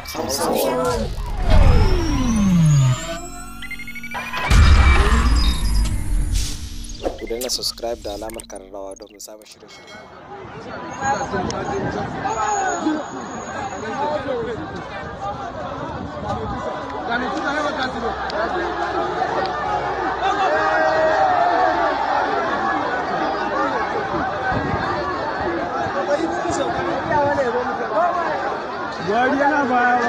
Ku danna subscribe da alamar kararrawa domin samun shirye-shirye. Guardiana vai,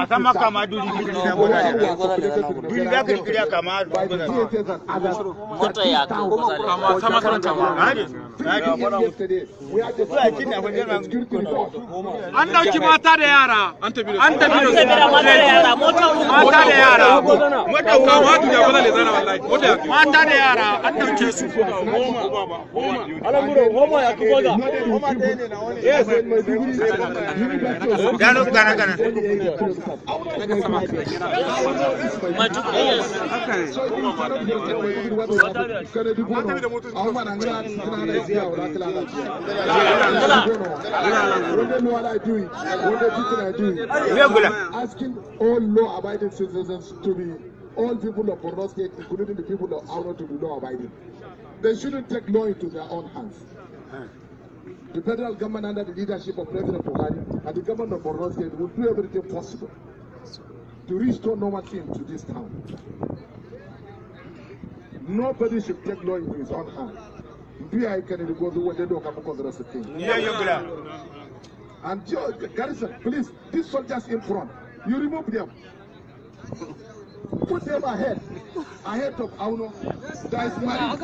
sama kama duri da kiriya kama mota ya kama sama an dauki mata da yara an tafi da mata da yara mota kama da bala le zana wallahi mata da yara an dauke su homa ya kuboza homa dai ne na wani yes gano gana asking all law-abiding citizens to be all people of Borno State, including the people of Auno, to be law-abiding. They shouldn't take law into their own hands. The federal government under the leadership of President Buhari and the government of Borno State will do everything possible to restore normalcy into this town. Nobody should take law into his own hands. And Garrison, please, these soldiers in front, you remove them. Put them ahead of Auno. There is money.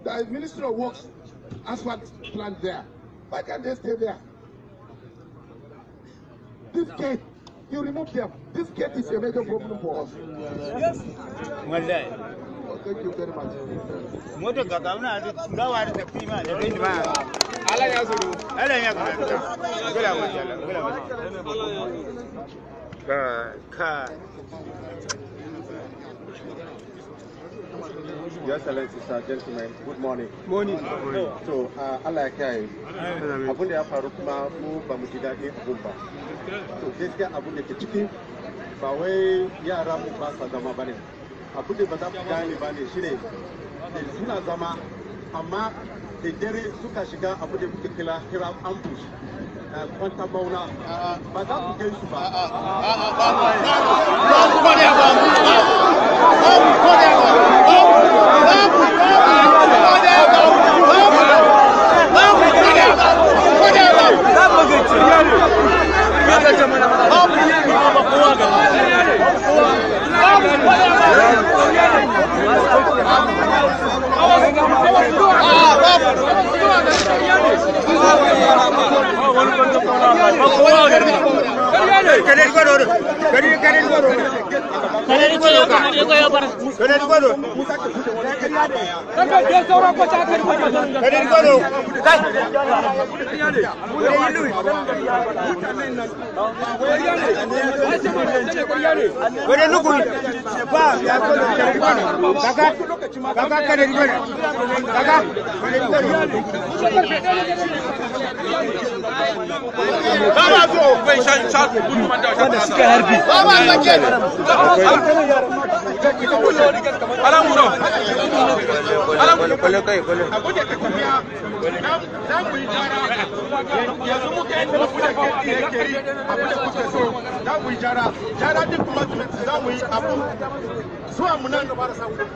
There is Ministry of Works asphalt plant there. Why can't they stay there? This gate, you remove them. This gate is a major problem for us. Yes. Thank you very much. Your Excellency, sir, gentlemen, good morning. Morning. So, Allah ya kiyaye. Abun da ya faru kuma mu ba mu ji daɗin abun ba. To, gaskiya abun da ke ciki ba wai yara mu ba sa zama bane. Abun da ba za ku gane ba ne shine suna zama amma da dare suka shiga abun da kuke kira ambush. Kwanta bauna ba za ku kai su ba.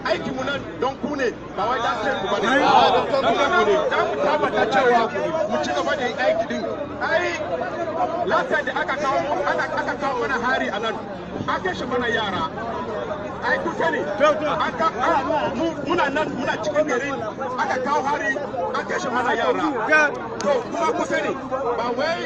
aiki mu nan don ku ne ba wai dan sai ku bane dan ku tabbata cewa mu ci gaba da aiki din ai lasa da aka kawo mana hari a nan aka shi mana yara ai ku sani muna nan muna cikin gari aka kawo hari aka shi mana yara to kuma ku sani ba wai